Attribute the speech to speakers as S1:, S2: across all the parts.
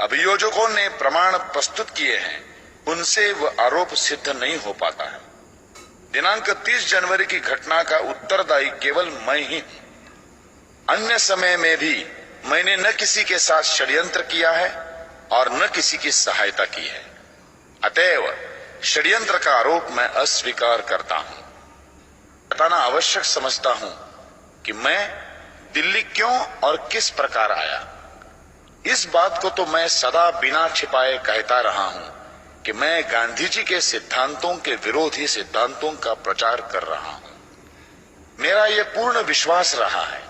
S1: अभियोजकों ने प्रमाण प्रस्तुत किए हैं, उनसे वह आरोप सिद्ध नहीं हो पाता है। दिनांक 30 जनवरी की घटना का उत्तरदायी केवल मैं ही हूं। अन्य समय में भी मैंने न किसी के साथ षड्यंत्र किया है और न किसी की सहायता की है। अतएव षड्यंत्र का आरोप मैं अस्वीकार करता हूं। बताना आवश्यक समझता हूं कि मैं दिल्ली क्यों और किस प्रकार आया। इस बात को तो मैं सदा बिना छिपाए कहता रहा हूं कि मैं गांधी जी के सिद्धांतों के विरोधी सिद्धांतों का प्रचार कर रहा हूं। मेरा यह पूर्ण विश्वास रहा है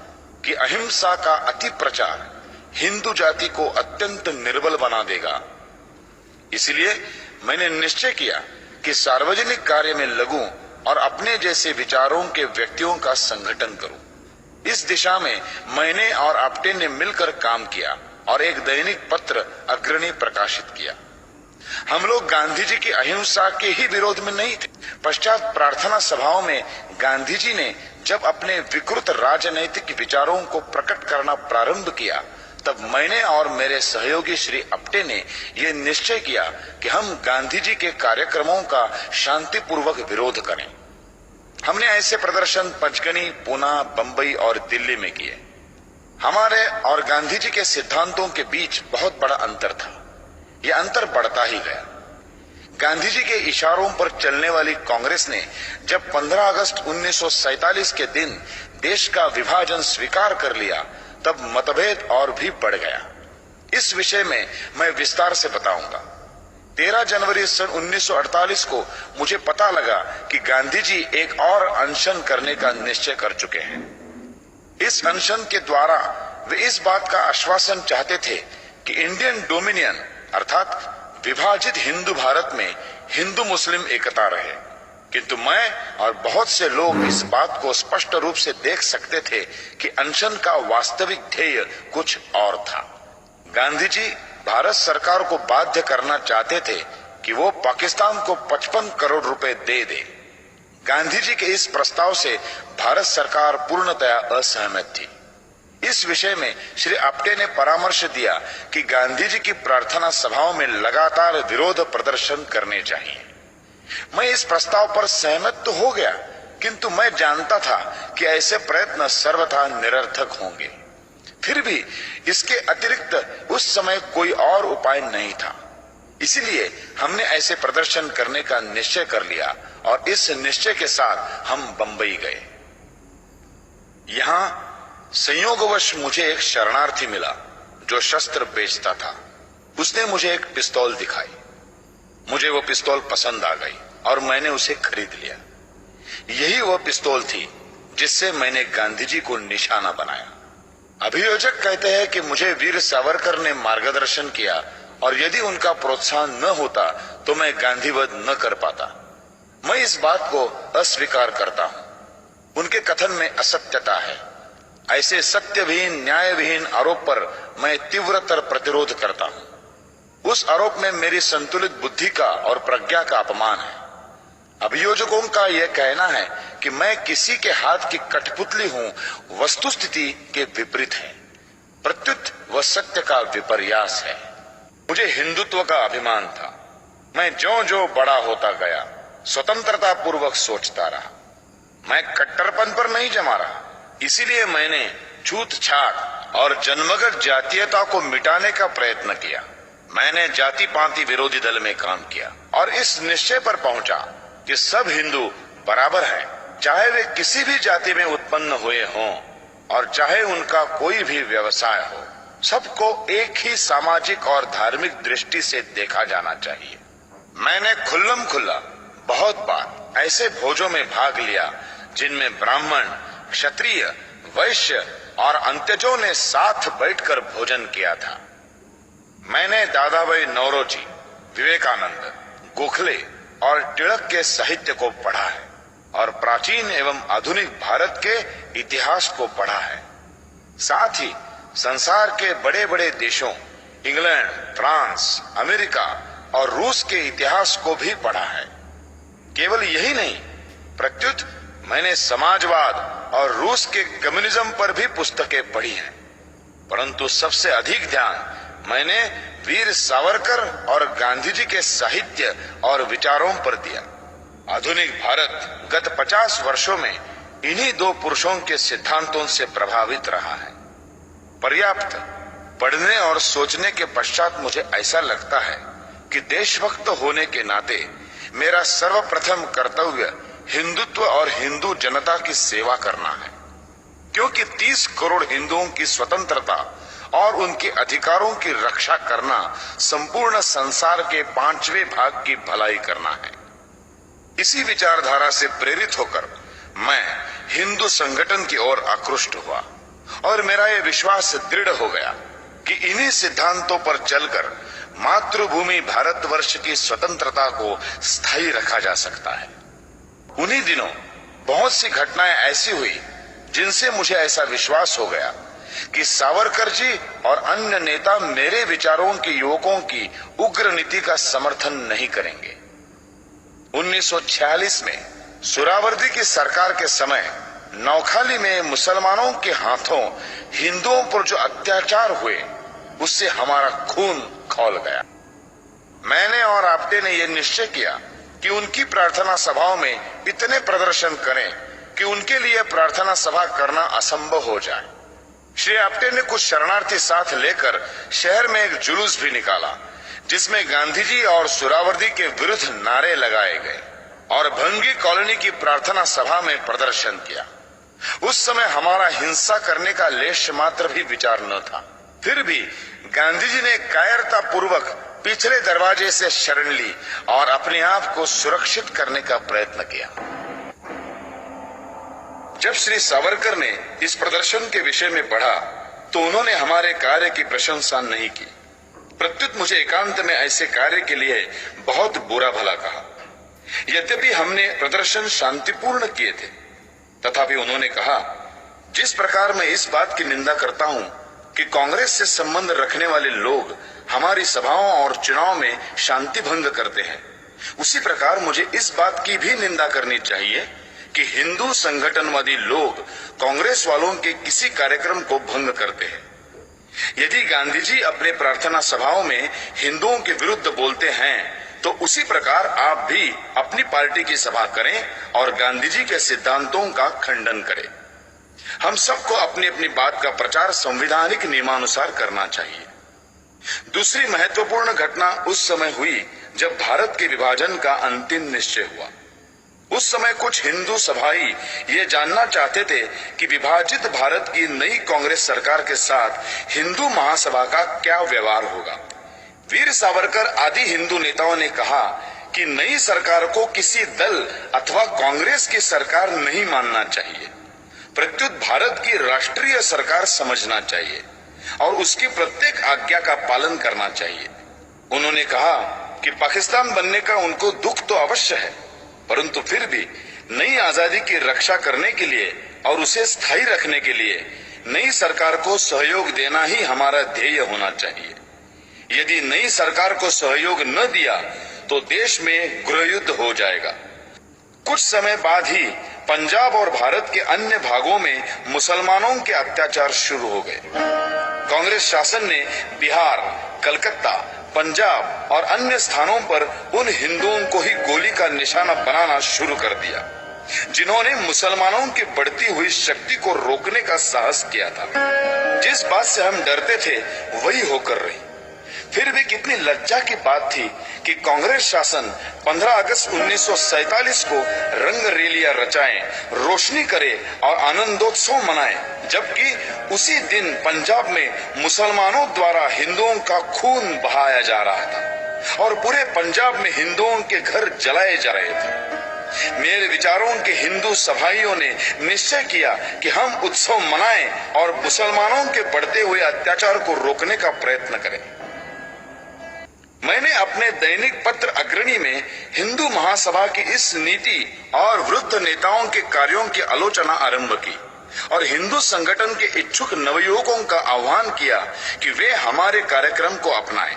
S1: कि अहिंसा का अति प्रचार हिंदू जाति को अत्यंत निर्बल बना देगा। इसलिए मैंने निश्चय किया कि सार्वजनिक कार्य में लगूं और अपने जैसे विचारों के व्यक्तियों का संगठन करूं। इस दिशा में मैंने और आप्टे ने मिलकर काम किया और एक दैनिक पत्र अग्रणी प्रकाशित किया। हम लोग गांधी जी की अहिंसा के ही विरोध में नहीं थे। पश्चात प्रार्थना सभाओं में गांधी जी ने जब अपने विकृत राजनैतिक विचारों को प्रकट करना प्रारंभ किया, तब मैंने और मेरे सहयोगी श्री आप्टे ने यह निश्चय किया कि हम गांधी जी के कार्यक्रमों का शांतिपूर्वक विरोध करें। हमने ऐसे प्रदर्शन पंचगनी, पूना, बंबई और दिल्ली में किए। हमारे और गांधी जी के सिद्धांतों के बीच बहुत बड़ा अंतर था। यह अंतर बढ़ता ही गया। गांधी जी के इशारों पर चलने वाली कांग्रेस ने जब 15 अगस्त 1947 के दिन देश का विभाजन स्वीकार कर लिया, तब मतभेद और भी बढ़ गया। इस विषय में मैं विस्तार से बताऊंगा। 13 जनवरी सन 1948 को मुझे पता लगा कि गांधी जी एक और अनशन करने का निश्चय कर चुके हैं। इस अनशन के द्वारा वे इस बात का आश्वासन चाहते थे कि इंडियन डोमिनियन अर्थात विभाजित हिंदू भारत में हिंदू मुस्लिम एकता रहे। किंतु मैं और बहुत से लोग इस बात को स्पष्ट रूप से देख सकते थे कि अनशन का वास्तविक ध्येय कुछ और था। गांधी जी भारत सरकार को बाध्य करना चाहते थे कि वो पाकिस्तान को 55 करोड़ रुपए दे दे। गांधी जी के इस प्रस्ताव से भारत सरकार पूर्णतया असहमत थी। इस विषय में श्री आप्टे ने परामर्श दिया कि गांधी जी की प्रार्थना सभाओं में लगातार विरोध प्रदर्शन करने चाहिए। मैं इस प्रस्ताव पर सहमत तो हो गया, किंतु मैं जानता था कि ऐसे प्रयत्न सर्वथा निरर्थक होंगे। फिर भी इसके अतिरिक्त उस समय कोई और उपाय नहीं था। इसलिए हमने ऐसे प्रदर्शन करने का निश्चय कर लिया और इस निश्चय के साथ हम बंबई गए। यहां संयोगवश मुझे एक शरणार्थी मिला जो शस्त्र बेचता था। उसने मुझे एक पिस्तौल दिखाई। मुझे वो पिस्तौल पसंद आ गई और मैंने उसे खरीद लिया। यही वह पिस्तौल थी जिससे मैंने गांधी जी को निशाना बनाया। अभियोजक कहते हैं कि मुझे वीर सावरकर ने मार्गदर्शन किया और यदि उनका प्रोत्साहन न होता तो मैं गांधीवध न कर पाता। मैं इस बात को अस्वीकार करता हूं। उनके कथन में असत्यता है। ऐसे सत्यविहीन, न्यायविहीन आरोप पर मैं तीव्रतर प्रतिरोध करता हूं। उस आरोप में मेरी संतुलित बुद्धि का और प्रज्ञा का अपमान है। अभियोजकों का यह कहना है कि मैं किसी के हाथ की कठपुतली हूं, वस्तुस्थिति के विपरीत है। प्रत्युत वह सत्य का विपर्यास है। मुझे हिंदुत्व का अभिमान था। मैं ज्यों-ज्यों बड़ा होता गया स्वतंत्रता पूर्वक सोचता रहा। मैं कट्टरपन पर नहीं जमा रहा। इसीलिए मैंने छूत छात और जन्मगत जातीयता को मिटाने का प्रयत्न किया। मैंने जाति पाति विरोधी दल में काम किया और इस निश्चय पर पहुंचा कि सब हिंदू बराबर हैं, चाहे वे किसी भी जाति में उत्पन्न हुए हों और चाहे उनका कोई भी व्यवसाय हो। सबको एक ही सामाजिक और धार्मिक दृष्टि से देखा जाना चाहिए। मैंने खुल्लम खुल्ला बहुत बार ऐसे भोजों में भाग लिया जिनमें ब्राह्मण, क्षत्रिय, वैश्य और अंत्यजों ने साथ बैठकर भोजन किया था। मैंने दादाभाई नौरोजी, विवेकानंद, गोखले और टिळक के साहित्य को पढ़ा है और प्राचीन एवं आधुनिक भारत के इतिहास को पढ़ा है। साथ ही संसार के बड़े बड़े देशों इंग्लैंड, फ्रांस, अमेरिका और रूस के इतिहास को भी पढ़ा है। केवल यही नहीं, प्रत्युत मैंने समाजवाद और रूस के कम्युनिज्म पर भी पुस्तकें पढ़ी हैं। परंतु सबसे अधिक ध्यान मैंने वीर सावरकर और गांधी जी के साहित्य और विचारों पर दिया। आधुनिक भारत गत 50 वर्षों में इन्हीं दो पुरुषों के सिद्धांतों से प्रभावित रहा है। पर्याप्त पढ़ने और सोचने के पश्चात मुझे ऐसा लगता है कि देशभक्त होने के नाते मेरा सर्वप्रथम कर्तव्य हिंदुत्व और हिंदू जनता की सेवा करना है, क्योंकि 30 करोड़ हिंदुओं की स्वतंत्रता और उनके अधिकारों की रक्षा करना संपूर्ण संसार के 5वें भाग की भलाई करना है। इसी विचारधारा से प्रेरित होकर मैं हिंदू संगठन की ओर आकृष्ट हुआ और मेरा यह विश्वास दृढ़ हो गया कि इन्हीं सिद्धांतों पर चलकर मातृभूमि भारतवर्ष की स्वतंत्रता को स्थायी रखा जा सकता है। उन्हीं दिनों बहुत सी घटनाएं ऐसी हुई जिनसे मुझे ऐसा विश्वास हो गया कि सावरकर जी और अन्य नेता मेरे विचारों के युवकों की उग्र नीति का समर्थन नहीं करेंगे। 1946 में सुहरावर्दी की सरकार के समय नौखाली में मुसलमानों के हाथों हिंदुओं पर जो अत्याचार हुए उससे हमारा खून खौल गया। मैंने और आपटे ने यह निश्चय किया कि उनकी प्रार्थना सभाओं में इतने प्रदर्शन करें कि उनके लिए प्रार्थना सभा करना असंभव हो जाए। श्री आपटे ने कुछ शरणार्थी साथ लेकर शहर में एक जुलूस भी निकाला जिसमें गांधी जी और सुहरावर्दी के विरुद्ध नारे लगाए गए और भंगी कॉलोनी की प्रार्थना सभा में प्रदर्शन किया। उस समय हमारा हिंसा करने का लेश मात्र भी विचार न था। फिर भी गांधी जी ने कायरता पूर्वक पिछले दरवाजे से शरण ली और अपने आप को सुरक्षित करने का प्रयत्न किया। जब श्री सावरकर ने इस प्रदर्शन के विषय में पढ़ा तो उन्होंने हमारे कार्य की प्रशंसा नहीं की। प्रत्युत मुझे एकांत में ऐसे कार्य के लिए बहुत बुरा भला कहा। यद्यपि हमने प्रदर्शन शांतिपूर्ण किए थे, तथापि उन्होंने कहा, जिस प्रकार मैं इस बात की निंदा करता हूं कि कांग्रेस से संबंध रखने वाले लोग हमारी सभाओं और चुनाव में शांति भंग करते हैं, उसी प्रकार मुझे इस बात की भी निंदा करनी चाहिए कि हिंदू संगठनवादी लोग कांग्रेस वालों के किसी कार्यक्रम को भंग करते हैं। यदि गांधी जी अपने प्रार्थना सभाओं में हिंदुओं के विरुद्ध बोलते हैं तो उसी प्रकार आप भी अपनी पार्टी की सभा करें और गांधी जी के सिद्धांतों का खंडन करें। हम सबको अपनी अपनी बात का प्रचार संवैधानिक नियमानुसार करना चाहिए। दूसरी महत्वपूर्ण घटना उस समय हुई जब भारत के विभाजन का अंतिम निश्चय हुआ। उस समय कुछ हिंदू सभाई ये जानना चाहते थे कि विभाजित भारत की नई कांग्रेस सरकार के साथ हिंदू महासभा का क्या व्यवहार होगा। वीर सावरकर आदि हिंदू नेताओं ने कहा कि नई सरकार को किसी दल अथवा कांग्रेस की सरकार नहीं मानना चाहिए, प्रत्युत भारत की राष्ट्रीय सरकार समझना चाहिए और उसकी प्रत्येक आज्ञा का पालन करना चाहिए। उन्होंने कहा कि पाकिस्तान बनने का उनको दुख तो अवश्य है, परंतु फिर भी नई आजादी की रक्षा करने के लिए और उसे स्थायी रखने के लिए नई सरकार को सहयोग देना ही हमारा ध्येय होना चाहिए। यदि नई सरकार को सहयोग न दिया तो देश में गृहयुद्ध हो जाएगा। कुछ समय बाद ही पंजाब और भारत के अन्य भागों में मुसलमानों के अत्याचार शुरू हो गए। कांग्रेस शासन ने बिहार, कलकत्ता, पंजाब और अन्य स्थानों पर उन हिंदुओं को ही गोली का निशाना बनाना शुरू कर दिया जिन्होंने मुसलमानों की बढ़ती हुई शक्ति को रोकने का साहस किया था। जिस बात से हम डरते थे वही होकर रही। फिर भी कितनी लज्जा की बात थी कि कांग्रेस शासन 15 अगस्त 1947 को रंग रैलियां रचाए, रोशनी करे और आनंदोत्सव मनाए, जबकि उसी दिन पंजाब में मुसलमानों द्वारा हिंदुओं का खून बहाया जा रहा था और पूरे पंजाब में हिंदुओं के घर जलाए जा रहे थे। मेरे विचारों के हिंदू सभाइयों ने निश्चय किया कि हम उत्सव मनाएं और मुसलमानों के बढ़ते हुए अत्याचार को रोकने का प्रयत्न करें। मैंने अपने दैनिक पत्र अग्रणी में हिंदू महासभा की इस नीति और वृद्ध नेताओं के कार्यों की आलोचना आरंभ की और हिंदू संगठन के इच्छुक नवयुवकों का आह्वान किया कि वे हमारे कार्यक्रम को अपनाएं।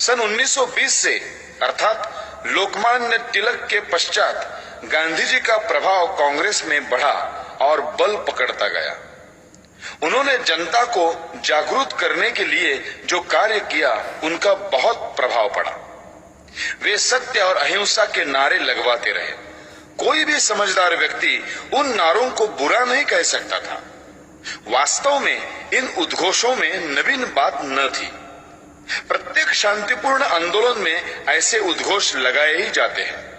S1: सन 1920 से अर्थात लोकमान्य तिलक के पश्चात गांधी जी का प्रभाव कांग्रेस में बढ़ा और बल पकड़ता गया। उन्होंने जनता को जागरूक करने के लिए जो कार्य किया उनका बहुत प्रभाव पड़ा। वे सत्य और अहिंसा के नारे लगवाते रहे। कोई भी समझदार व्यक्ति उन नारों को बुरा नहीं कह सकता था। वास्तव में इन उद्घोषों में नवीन बात न थी। प्रत्येक शांतिपूर्ण आंदोलन में ऐसे उद्घोष लगाए ही जाते हैं।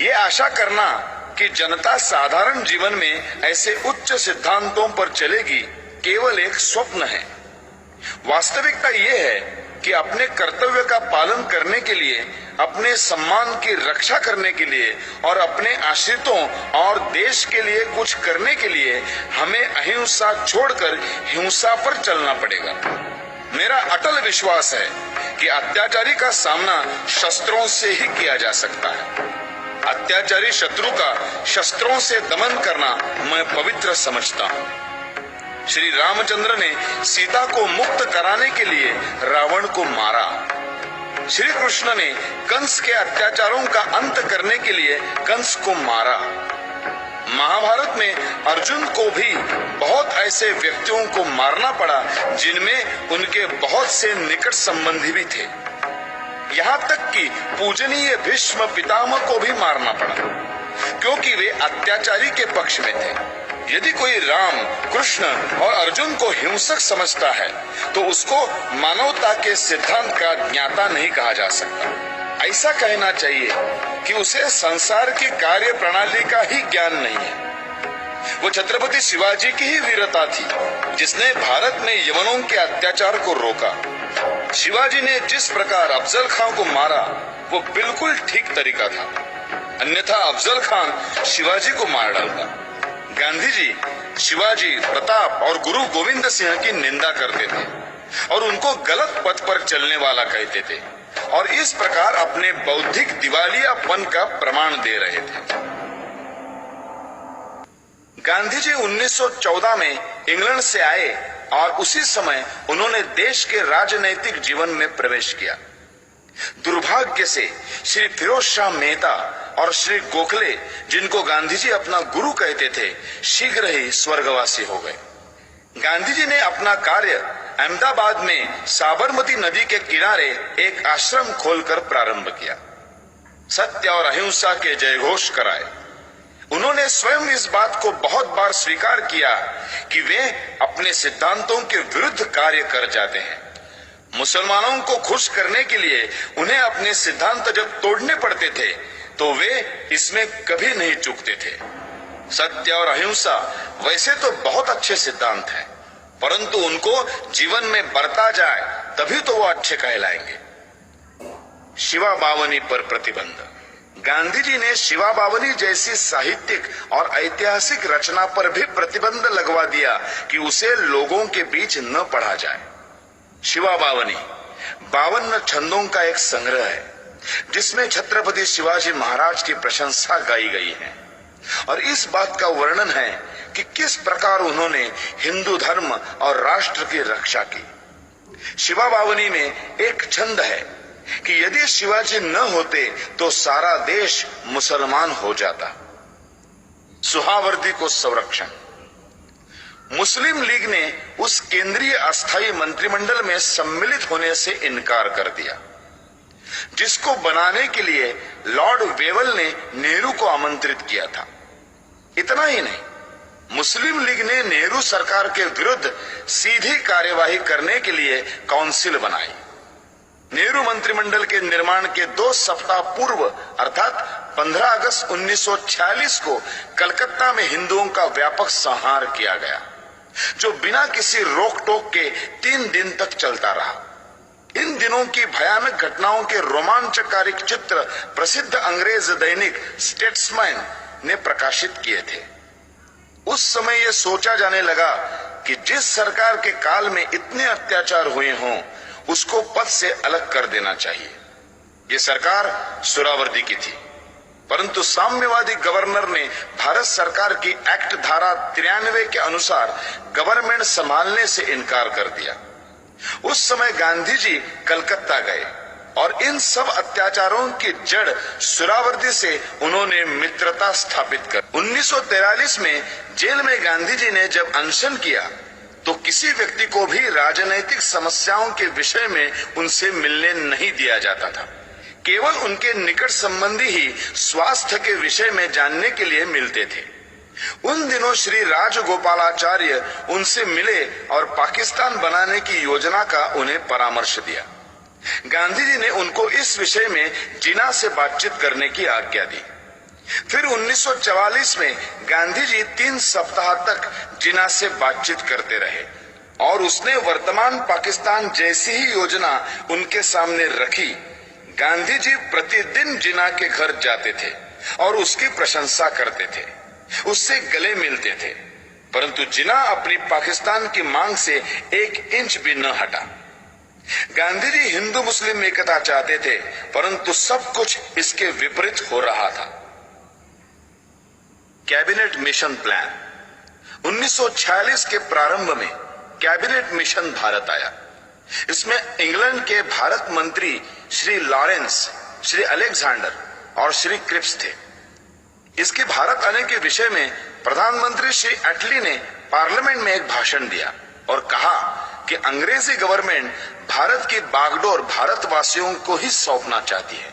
S1: ये आशा करना कि जनता साधारण जीवन में ऐसे उच्च सिद्धांतों पर चलेगी केवल एक स्वप्न है। वास्तविकता ये है कि अपने कर्तव्य का पालन करने के लिए, अपने सम्मान की रक्षा करने के लिए और अपने आश्रितों और देश के लिए कुछ करने के लिए हमें अहिंसा छोड़कर हिंसा पर चलना पड़ेगा। मेरा अटल विश्वास है कि अत्याचारी का सामना शस्त्रों से ही किया जा सकता है। अत्याचारी शत्रु का शस्त्रों से दमन करना मैं पवित्र समझता हूँ। श्री रामचंद्र ने सीता को मुक्त कराने के लिए रावण को मारा। श्री कृष्ण ने कंस के अत्याचारों का अंत करने के लिए कंस को मारा। महाभारत में अर्जुन को भी बहुत ऐसे व्यक्तियों को मारना पड़ा जिनमें उनके बहुत से निकट संबंधी भी थे। यहाँ तक कि पूजनीय भीष्म पितामह को भी मारना पड़ा क्योंकि वे अत्याचारी के पक्ष में थे। यदि कोई राम, कृष्ण और अर्जुन को हिंसक समझता है तो उसको मानवता के सिद्धांत का ज्ञाता नहीं कहा जा सकता। ऐसा कहना चाहिए कि उसे संसार की कार्य प्रणाली का ही ज्ञान नहीं है। वो छत्रपति शिवाजी की ही वीरता थी जिसने भारत में यवनों के अत्याचार को रोका। शिवाजी ने जिस प्रकार अफजल खान को मारा वो बिल्कुल ठीक तरीका था, अन्यथा अफजल खान शिवाजी को मार डालता। गांधी जी शिवाजी, प्रताप और गुरु गोविंद सिंह की निंदा करते थे और उनको गलत पथ पर चलने वाला कहते थे और इस प्रकार अपने बौद्धिक दिवालियापन का प्रमाण दे रहे थे। गांधी जी 1914 में इंग्लैंड से आए और उसी समय उन्होंने देश के राजनैतिक जीवन में प्रवेश किया। दुर्भाग्य से श्री फिरोज शाह मेहता और श्री गोखले, जिनको गांधी जी अपना गुरु कहते थे, शीघ्र ही स्वर्गवासी हो गए। गांधी जी ने अपना कार्य अहमदाबाद में साबरमती नदी के किनारे एक आश्रम खोलकर प्रारंभ किया। सत्य और अहिंसा के जयघोष कराए। उन्होंने स्वयं इस बात को बहुत बार स्वीकार किया कि वे अपने सिद्धांतों के विरुद्ध कार्य कर जाते हैं। मुसलमानों को खुश करने के लिए उन्हें अपने सिद्धांत जब तोड़ने पड़ते थे तो वे इसमें कभी नहीं चूकते थे। सत्य और अहिंसा वैसे तो बहुत अच्छे सिद्धांत हैं, परंतु उनको जीवन में बरता जाए तभी तो वो अच्छे कहलाएंगे। शिवा बावनी पर प्रतिबंध। गांधी जी ने शिवा बावनी जैसी साहित्यिक और ऐतिहासिक रचना पर भी प्रतिबंध लगवा दिया कि उसे लोगों के बीच न पढ़ा जाए। शिवा बावनी 52 छंदों का एक संग्रह है जिसमें छत्रपति शिवाजी महाराज की प्रशंसा गाई गई है और इस बात का वर्णन है कि किस प्रकार उन्होंने हिंदू धर्म और राष्ट्र की रक्षा की। शिवा बावनी में एक छंद है कि यदि शिवाजी न होते तो सारा देश मुसलमान हो जाता। सुहावर्दी को संरक्षण। मुस्लिम लीग ने उस केंद्रीय अस्थायी मंत्रिमंडल में सम्मिलित होने से इनकार कर दिया जिसको बनाने के लिए लॉर्ड वेवल ने नेहरू को आमंत्रित किया था। इतना ही नहीं, मुस्लिम लीग ने नेहरू सरकार के विरुद्ध सीधी कार्यवाही करने के लिए काउंसिल बनाई। नेहरू मंत्रिमंडल के निर्माण के 2 सप्ताह पूर्व अर्थात 15 अगस्त 1946 को कलकत्ता में हिंदुओं का व्यापक संहार किया गया जो बिना किसी रोक टोक के 3 दिन तक चलता रहा। इन दिनों की भयानक घटनाओं के रोमांचकारी चित्र प्रसिद्ध अंग्रेज दैनिक स्टेट्समैन ने प्रकाशित किए थे। उस समय यह सोचा जाने लगा कि जिस सरकार के काल में इतने अत्याचार हुए हों उसको पद से अलग कर देना चाहिए। ये सरकार सुहरावर्दी की थी, परंतु साम्यवादी गवर्नर ने भारत सरकार की एक्ट धारा 93 के अनुसार गवर्नमेंट संभालने से इनकार कर दिया। उस समय गांधी जी कलकत्ता गए और इन सब अत्याचारों की जड़ सुहरावर्दी से उन्होंने मित्रता स्थापित कर 1943 में जेल में गांधी जी ने जब अनशन किया तो किसी व्यक्ति को भी राजनैतिक समस्याओं के विषय में उनसे मिलने नहीं दिया जाता था। केवल उनके निकट संबंधी ही स्वास्थ्य के विषय में जानने के लिए मिलते थे। उन दिनों श्री राजगोपालाचार्य उनसे मिले और पाकिस्तान बनाने की योजना का उन्हें परामर्श दिया। गांधी जी ने उनको इस विषय में जिन्ना से बातचीत करने की आज्ञा दी। फिर 1944 में गांधी जी 3 सप्ताह तक जिन्ना से बातचीत करते रहे और उसने वर्तमान पाकिस्तान जैसी ही योजना उनके सामने रखी। गांधी जी प्रतिदिन जिन्ना के घर जाते थे और उसकी प्रशंसा करते थे, उससे गले मिलते थे, परंतु जिन्ना अपनी पाकिस्तान की मांग से 1 इंच भी न हटा। गांधी जी हिंदू मुस्लिम एकता चाहते थे, परंतु सब कुछ इसके विपरीत हो रहा था। कैबिनेट मिशन प्लान 1946 के प्रारंभ में कैबिनेट मिशन भारत आया। इसमें इंग्लैंड के भारत मंत्री श्री लॉरेंस, श्री अलेक्जेंडर और श्री क्रिप्स थे। इसके भारत आने के विषय में प्रधानमंत्री श्री एटली ने पार्लियामेंट में एक भाषण दिया और कहा कि अंग्रेजी गवर्नमेंट भारत की बागडोर भारतवासियों को ही सौंपना चाहती है,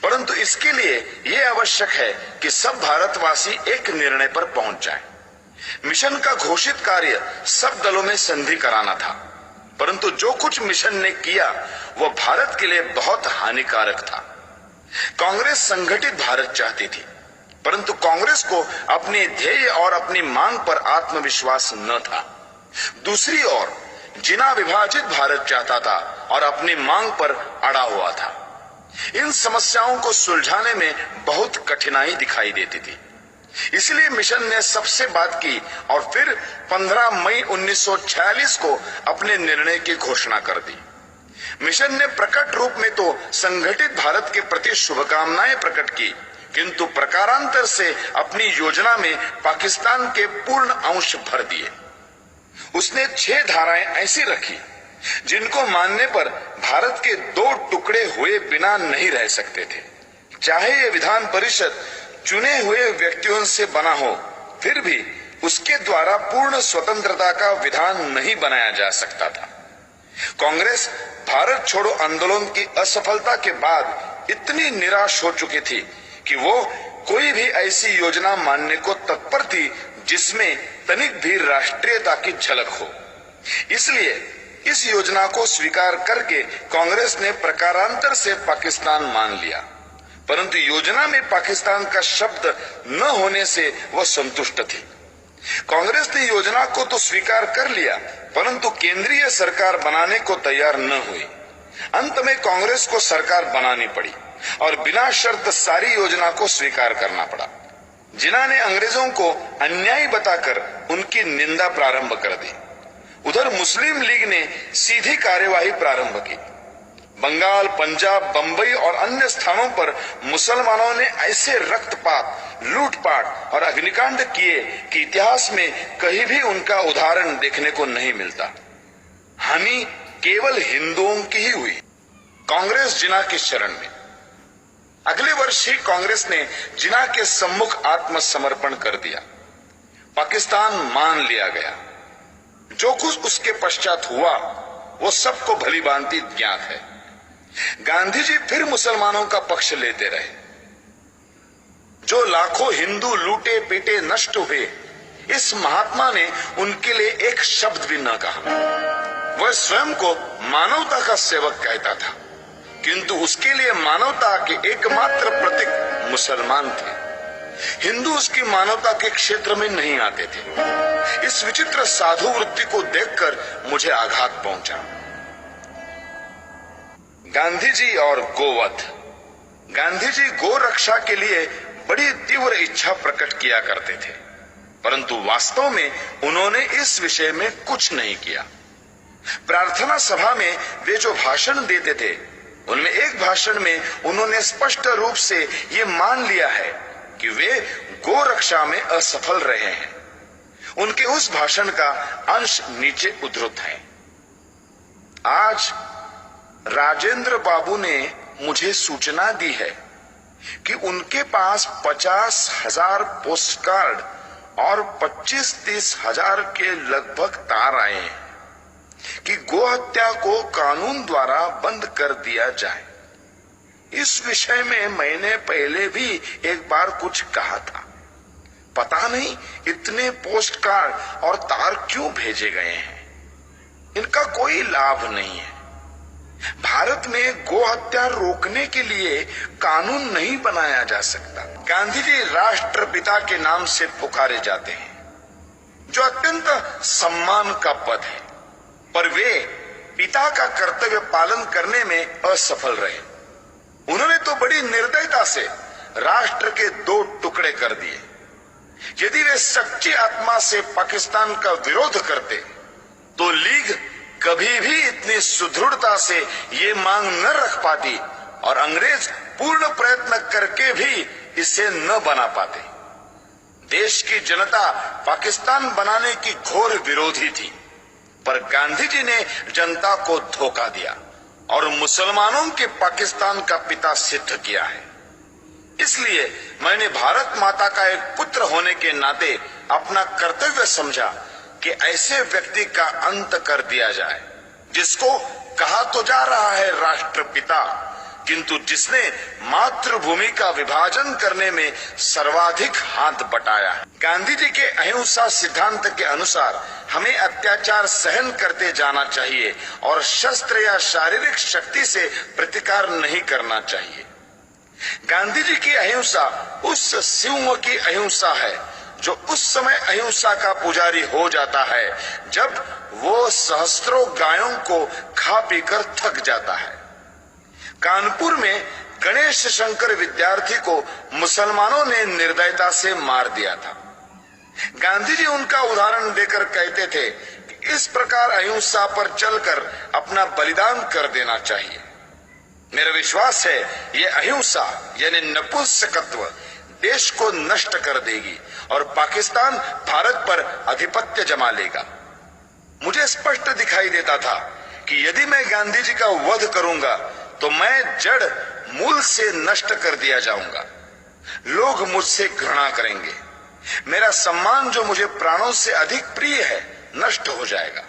S1: परंतु इसके लिए यह आवश्यक है कि सब भारतवासी एक निर्णय पर पहुंच जाएं। मिशन का घोषित कार्य सब दलों में संधि कराना था, परंतु जो कुछ मिशन ने किया वह भारत के लिए बहुत हानिकारक था। कांग्रेस संगठित भारत चाहती थी, परंतु कांग्रेस को अपने ध्येय और अपनी मांग पर आत्मविश्वास न था। दूसरी ओर जिन्ना विभाजित भारत चाहता था और अपनी मांग पर अड़ा हुआ था। इन समस्याओं को सुलझाने में बहुत कठिनाई दिखाई देती थी। इसलिए मिशन ने सबसे बात की और फिर 15 मई 1946 को अपने निर्णय की घोषणा कर दी। मिशन ने प्रकट रूप में तो संगठित भारत के प्रति शुभकामनाएं प्रकट की, किंतु प्रकारांतर से अपनी योजना में पाकिस्तान के पूर्ण अंश भर दिए। उसने 6 धाराएं ऐसी रखी जिनको मानने पर भारत के 2 टुकड़े हुए बिना नहीं रह सकते थे। चाहे ये विधान परिषद चुने हुए व्यक्तियों से बना हो, फिर भी उसके द्वारा पूर्ण स्वतंत्रता का विधान नहीं बनाया जा सकता था। कांग्रेस भारत छोड़ो आंदोलन की असफलता के बाद इतनी निराश हो चुकी थी कि वो कोई भी ऐसी योजना मानने को तत्पर थी जिसमें तनिक भी राष्ट्रीयता की झलक हो। इसलिए इस योजना को स्वीकार करके कांग्रेस ने प्रकारांतर से पाकिस्तान मान लिया, परंतु योजना में पाकिस्तान का शब्द न होने से वह संतुष्ट थी। कांग्रेस ने योजना को तो स्वीकार कर लिया, परंतु केंद्रीय सरकार बनाने को तैयार न हुई। अंत में कांग्रेस को सरकार बनानी पड़ी और बिना शर्त सारी योजना को स्वीकार करना पड़ा। जिन्ना ने अंग्रेजों को अन्यायी बताकर उनकी निंदा प्रारंभ कर दी। उधर मुस्लिम लीग ने सीधी कार्यवाही प्रारंभ की। बंगाल, पंजाब, बंबई और अन्य स्थानों पर मुसलमानों ने ऐसे रक्तपात, लूटपाट और अग्निकांड किए कि इतिहास में कहीं भी उनका उदाहरण देखने को नहीं मिलता। हानि केवल हिंदुओं की ही हुई। कांग्रेस जिन्ना की शरण में। अगले वर्ष ही कांग्रेस ने जिन्ना के सम्मुख आत्मसमर्पण कर दिया। पाकिस्तान मान लिया गया। जो कुछ उसके पश्चात हुआ वो सबको भली भांति ज्ञात है। गांधी जी फिर मुसलमानों का पक्ष लेते रहे। जो लाखों हिंदू लूटे पीटे नष्ट हुए, इस महात्मा ने उनके लिए एक शब्द भी न कहा। वह स्वयं को मानवता का सेवक कहता था, किंतु उसके लिए मानवता के एकमात्र प्रतीक मुसलमान थे। हिंदू उसकी मानवता के क्षेत्र में नहीं आते थे। इस विचित्र साधु वृत्ति को देखकर मुझे आघात पहुंचा। गांधी जी और गोवध। गांधी जी गो रक्षा के लिए बड़ी तीव्र इच्छा प्रकट किया करते थे, परंतु वास्तव में उन्होंने इस विषय में कुछ नहीं किया। प्रार्थना सभा में वे जो भाषण देते थे, उनमें एक भाषण में उन्होंने स्पष्ट रूप से ये मान लिया है कि वे गो रक्षा में असफल रहे हैं। उनके उस भाषण का अंश नीचे उद्धृत है। आज राजेंद्र बाबू ने मुझे सूचना दी है कि उनके पास 50,000 पोस्ट कार्ड और 25-30 हजार के लगभग तार आए हैं कि गोहत्या को कानून द्वारा बंद कर दिया जाए। इस विषय में मैंने पहले भी एक बार कुछ कहा था। पता नहीं इतने पोस्ट कार्ड और तार क्यों भेजे गए हैं, इनका कोई लाभ नहीं है। भारत में गोहत्या रोकने के लिए कानून नहीं बनाया जा सकता। गांधी जी राष्ट्रपिता के नाम से पुकारे जाते हैं, जो अत्यंत सम्मान का पद है, पर वे पिता का कर्तव्य पालन करने में असफल रहे। उन्होंने तो बड़ी निर्दयता से राष्ट्र के 2 टुकड़े कर दिए। यदि वे सच्ची आत्मा से पाकिस्तान का विरोध करते तो लीग कभी भी इतनी सुदृढ़ता से ये मांग न रख पाती और अंग्रेज पूर्ण प्रयत्न करके भी इसे न बना पाते। देश की जनता पाकिस्तान बनाने की घोर विरोधी थी, पर गांधी जी ने जनता को धोखा दिया और मुसलमानों के पाकिस्तान का पिता सिद्ध किया है। इसलिए मैंने भारत माता का एक पुत्र होने के नाते अपना कर्तव्य समझा कि ऐसे व्यक्ति का अंत कर दिया जाए, जिसको कहा तो जा रहा है राष्ट्रपिता, किंतु जिसने मातृभूमि का विभाजन करने में सर्वाधिक हाथ बटाया है। गांधी जी के अहिंसा सिद्धांत के अनुसार हमें अत्याचार सहन करते जाना चाहिए और शस्त्र या शारीरिक शक्ति से प्रतिकार नहीं करना चाहिए। गांधी जी की अहिंसा उस सिंह की अहिंसा है जो उस समय अहिंसा का पुजारी हो जाता है जब वो सहस्त्रों गायों को खा पीकर थक जाता है। कानपुर में गणेश शंकर विद्यार्थी को मुसलमानों ने निर्दयता से मार दिया था। गांधी जी उनका उदाहरण देकर कहते थे कि इस प्रकार अहिंसा पर चलकर अपना बलिदान कर देना चाहिए। मेरा विश्वास है ये अहिंसा यानी नपुंसकत्व देश को नष्ट कर देगी और पाकिस्तान भारत पर आधिपत्य जमा लेगा। मुझे स्पष्ट दिखाई देता था कि यदि मैं गांधी जी का वध करूंगा तो मैं जड़ मूल से नष्ट कर दिया जाऊंगा। लोग मुझसे घृणा करेंगे। मेरा सम्मान जो मुझे प्राणों से अधिक प्रिय है नष्ट हो जाएगा।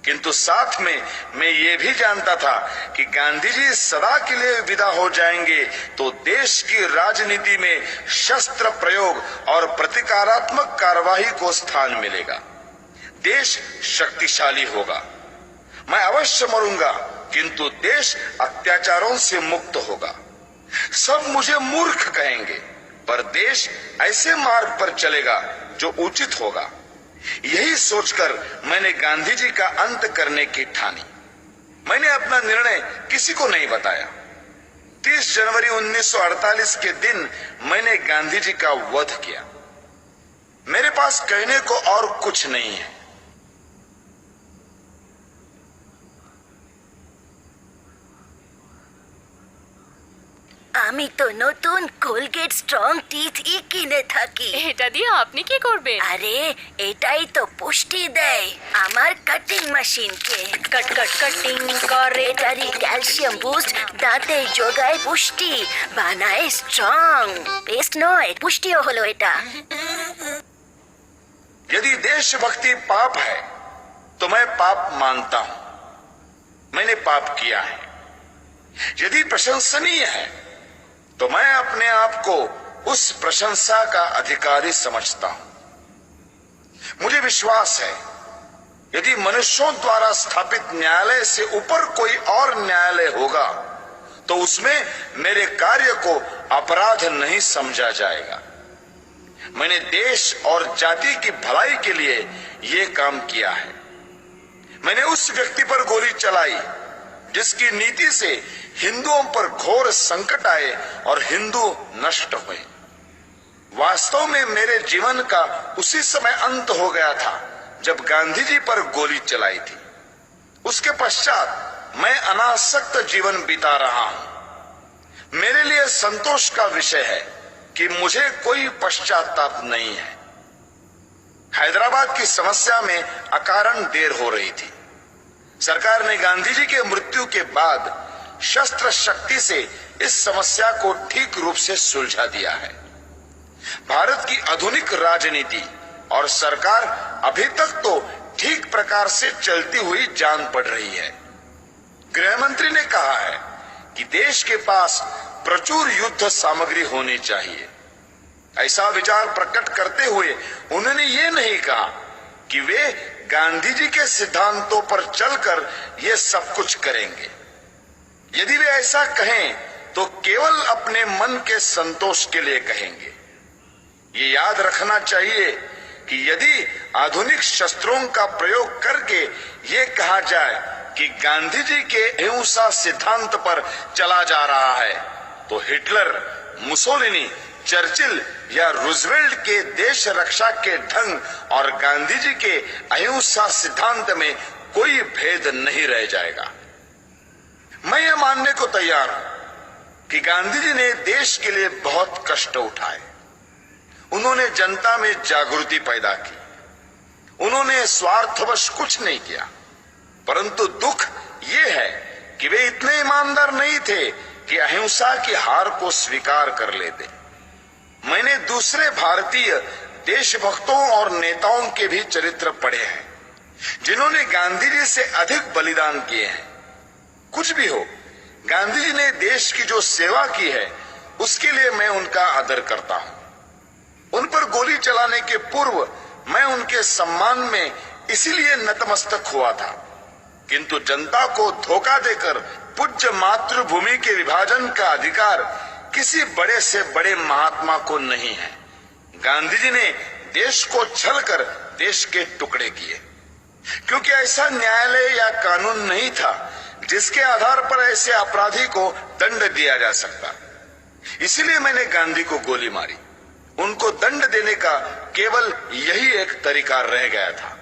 S1: किंतु साथ में मैं ये भी जानता था कि गांधी जी सदा के लिए विदा हो जाएंगे तो देश की राजनीति में शस्त्र प्रयोग और प्रतिकारात्मक कार्यवाही को स्थान मिलेगा। देश शक्तिशाली होगा। मैं अवश्य मरूंगा, किंतु देश अत्याचारों से मुक्त होगा। सब मुझे मूर्ख कहेंगे, पर देश ऐसे मार्ग पर चलेगा जो उचित होगा। यही सोचकर मैंने गांधी जी का अंत करने की ठानी। मैंने अपना निर्णय किसी को नहीं बताया। 30 जनवरी 1948 के दिन मैंने गांधी जी का वध किया। मेरे पास कहने को और कुछ नहीं है।
S2: আমি তো নতুন কোলগেট স্ট্রং টিথই কিনে থাকি।
S3: এটা দিয়ে আপনি কি করবেন?
S2: আরে এটাই তো পুষ্টি দেয় আমার কাটিং মেশিনকে। কট কট কাটিং করে এটারই ক্যালসিয়াম বুস্ট দাঁতে যোগায় পুষ্টি, বানায় স্ট্রং। পেস্ট নয়, পুষ্টিও হলো এটা।
S1: यदि देशभक्ति पाप है तो मैं पाप मानता हूं। मैंने पाप किया है। यदि प्रशंसनीय है तो मैं अपने आप को उस प्रशंसा का अधिकारी समझता हूं। मुझे विश्वास है यदि मनुष्यों द्वारा स्थापित न्यायालय से ऊपर कोई और न्यायालय होगा तो उसमें मेरे कार्य को अपराध नहीं समझा जाएगा। मैंने देश और जाति की भलाई के लिए ये काम किया है। मैंने उस व्यक्ति पर गोली चलाई जिसकी नीति से हिंदुओं पर घोर संकट आए और हिंदू नष्ट हुए। वास्तव में मेरे जीवन का उसी समय अंत हो गया था जब गांधी जी पर गोली चलाई थी। उसके पश्चात मैं अनासक्त जीवन बिता रहा हूं। मेरे लिए संतोष का विषय है कि मुझे कोई पश्चाताप नहीं है। हैदराबाद की समस्या में अकारण देर हो रही थी। सरकार ने गांधी जी के मृत्यु के बाद शस्त्र शक्ति से इस समस्या को ठीक रूप से सुलझा दिया है। भारत की आधुनिक राजनीति और सरकार अभी तक तो ठीक प्रकार से चलती हुई जान पड़ रही है। गृह मंत्री ने कहा है कि देश के पास प्रचुर युद्ध सामग्री होनी चाहिए। ऐसा विचार प्रकट करते हुए उन्होंने ये नहीं कहा कि वे गांधी जी के सिद्धांतों पर चलकर ये सब कुछ करेंगे। यदि वे ऐसा कहें तो केवल अपने मन के संतोष के लिए कहेंगे। ये याद रखना चाहिए कि यदि आधुनिक शस्त्रों का प्रयोग करके ये कहा जाए कि गांधी जी के अहिंसा सिद्धांत पर चला जा रहा है, तो हिटलर, मुसोलिनी, चर्चिल या रूजवेल्ट के देश रक्षा के ढंग और गांधी जी के अहिंसा सिद्धांत में कोई भेद नहीं रह जाएगा। मैं ये मानने को तैयार हूं कि गांधी जी ने देश के लिए बहुत कष्ट उठाए। उन्होंने जनता में जागृति पैदा की। उन्होंने स्वार्थवश कुछ नहीं किया, परंतु दुख ये है कि वे इतने ईमानदार नहीं थे कि अहिंसा की हार को स्वीकार कर लेते। मैंने दूसरे भारतीय देशभक्तों और नेताओं के भी चरित्र पढ़े हैं जिन्होंने गांधी जी से अधिक बलिदान किए हैं। कुछ भी हो, गांधी जी ने देश की जो सेवा की है उसके लिए मैं उनका आदर करता हूं। उन पर गोली चलाने के पूर्व मैं उनके सम्मान में इसीलिए नतमस्तक हुआ था, किंतु जनता को धोखा देकर पूज्य मातृभूमि के विभाजन का अधिकार किसी बड़े से बड़े महात्मा को नहीं है। गांधी जी ने देश को छलकर देश के टुकड़े किए, क्योंकि ऐसा न्यायालय या कानून नहीं था जिसके आधार पर ऐसे अपराधी को दंड दिया जा सकता। इसीलिए मैंने गांधी को गोली मारी। उनको दंड देने का केवल यही एक तरीका रह गया था।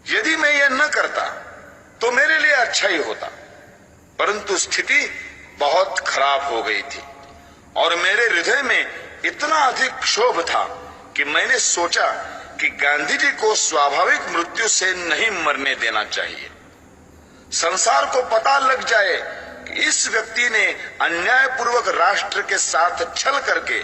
S1: यदि मैं यह न करता तो मेरे लिए अच्छा ही होता, परंतु स्थिति बहुत खराब हो गई थी और मेरे हृदय में इतना अधिक क्षोभ था कि मैंने सोचा कि गांधी जी को स्वाभाविक मृत्यु से नहीं मरने देना चाहिए। संसार को पता लग जाए कि इस व्यक्ति ने अन्यायपूर्वक राष्ट्र के साथ छल करके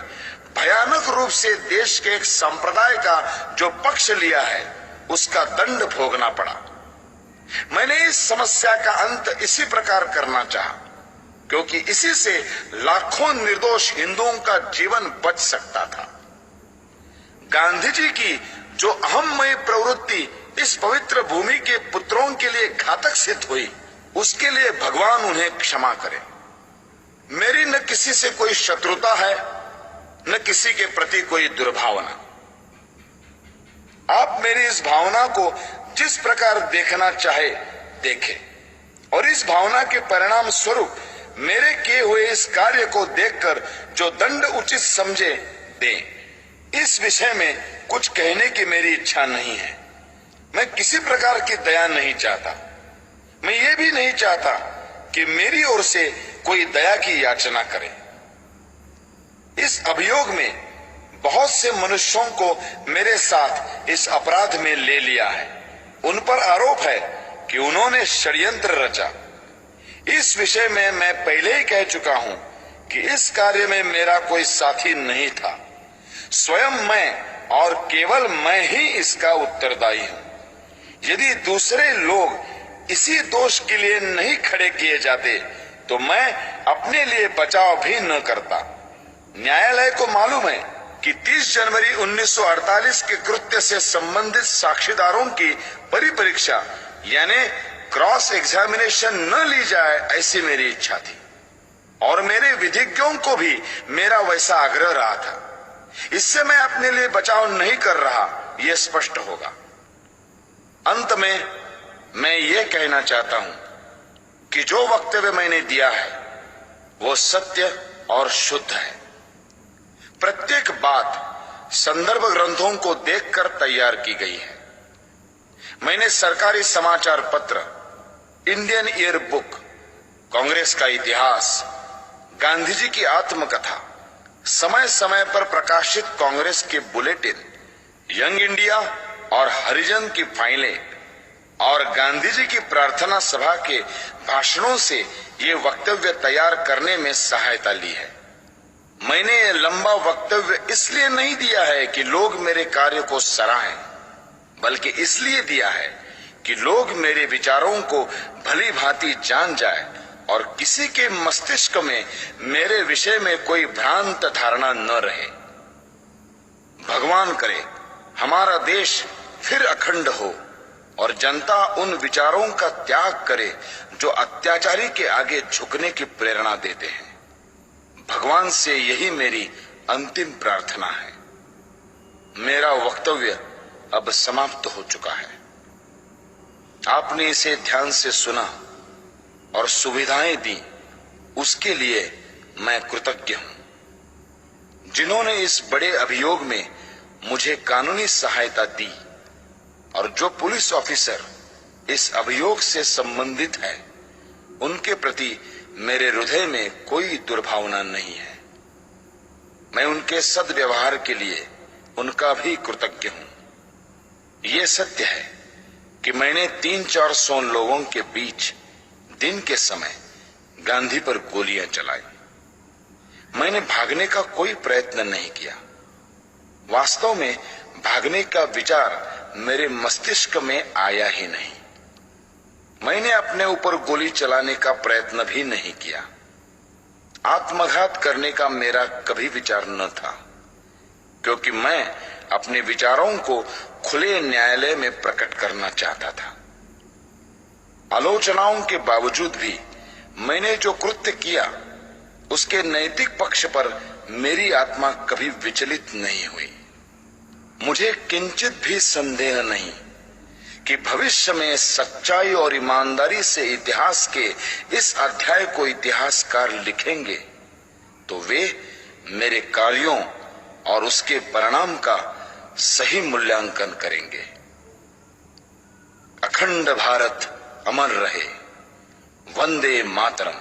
S1: भयानक रूप से देश के एक संप्रदाय का जो पक्ष लिया है उसका दंड भोगना पड़ा। मैंने इस समस्या का अंत इसी प्रकार करना चाहा, क्योंकि इसी से लाखों निर्दोष हिंदुओं का जीवन बच सकता था। गांधी जी की जो अहममयी प्रवृत्ति इस पवित्र भूमि के पुत्रों के लिए घातक सिद्ध हुई, उसके लिए भगवान उन्हें क्षमा करे। मेरी न किसी से कोई शत्रुता है, न किसी के प्रति कोई दुर्भावना। आप मेरी इस भावना को जिस प्रकार देखना चाहे देखें, और इस भावना के परिणाम स्वरूप मेरे किए हुए इस कार्य को देखकर जो दंड उचित समझे दें। इस विषय में कुछ कहने की मेरी इच्छा नहीं है। मैं किसी प्रकार की दया नहीं चाहता। मैं ये भी नहीं चाहता कि मेरी ओर से कोई दया की याचना करे। इस अभियोग में बहुत से मनुष्यों को मेरे साथ इस अपराध में ले लिया है। उन पर आरोप है कि उन्होंने षड्यंत्र रचा। इस विषय में मैं पहले ही कह चुका हूं कि इस कार्य में मेरा कोई साथी नहीं था। स्वयं मैं और केवल मैं ही इसका उत्तरदायी हूं। यदि दूसरे लोग इसी दोष के लिए नहीं खड़े किए जाते तो मैं अपने लिए बचाव भी न करता। न्यायालय को मालूम है कि 30 जनवरी 1948 के कृत्य से संबंधित साक्षीदारों की परिपरीक्षा यानी क्रॉस एग्जामिनेशन न ली जाए, ऐसी मेरी इच्छा थी और मेरे विधिज्ञों को भी मेरा वैसा आग्रह रहा था। इससे मैं अपने लिए बचाव नहीं कर रहा, यह स्पष्ट होगा। अंत में मैं ये कहना चाहता हूं कि जो वक्तव्य मैंने दिया है वो सत्य और शुद्ध है। प्रत्येक बात संदर्भ ग्रंथों को देखकर तैयार की गई है। मैंने सरकारी समाचार पत्र, इंडियन ईयर बुक, कांग्रेस का इतिहास, गांधी जी की आत्मकथा, समय समय पर प्रकाशित कांग्रेस के बुलेटिन, यंग इंडिया और हरिजन की फाइलें और गांधी जी की प्रार्थना सभा के भाषणों से ये वक्तव्य तैयार करने में सहायता ली है। मैंने ये लंबा वक्तव्य इसलिए नहीं दिया है कि लोग मेरे कार्य को सराहें, बल्कि इसलिए दिया है कि लोग मेरे विचारों को भली भांति जान जाए और किसी के मस्तिष्क में मेरे विषय में कोई भ्रांत धारणा न रहे। भगवान करे हमारा देश फिर अखंड हो और जनता उन विचारों का त्याग करे जो अत्याचारी के आगे झुकने की प्रेरणा देते हैं। भगवान से यही मेरी अंतिम प्रार्थना है। मेरा वक्तव्य अब समाप्त हो चुका है। आपने इसे ध्यान से सुना और सुविधाएं दी, उसके लिए मैं कृतज्ञ हूं। जिन्होंने इस बड़े अभियोग में मुझे कानूनी सहायता दी और जो पुलिस ऑफिसर इस अभियोग से संबंधित है, उनके प्रति मेरे हृदय में कोई दुर्भावना नहीं है। मैं उनके सद्व्यवहार के लिए उनका भी कृतज्ञ हूं। यह सत्य है कि मैंने 300-400 लोगों के बीच दिन के समय गांधी पर गोलियां चलाई। मैंने भागने का कोई प्रयत्न नहीं किया। वास्तव में भागने का विचार मेरे मस्तिष्क में आया ही नहीं। मैंने अपने ऊपर गोली चलाने का प्रयत्न भी नहीं किया। आत्मघात करने का मेरा कभी विचार न था, क्योंकि मैं अपने विचारों को खुले न्यायालय में प्रकट करना चाहता था। आलोचनाओं के बावजूद भी मैंने जो कृत्य किया, उसके नैतिक पक्ष पर मेरी आत्मा कभी विचलित नहीं हुई। मुझे किंचित भी संदेह नहीं कि भविष्य में सच्चाई और ईमानदारी से इतिहास के इस अध्याय को इतिहासकार लिखेंगे तो वे मेरे कार्यों और उसके परिणाम का सही मूल्यांकन करेंगे। अखंड भारत अमर रहे। वंदे मातरम।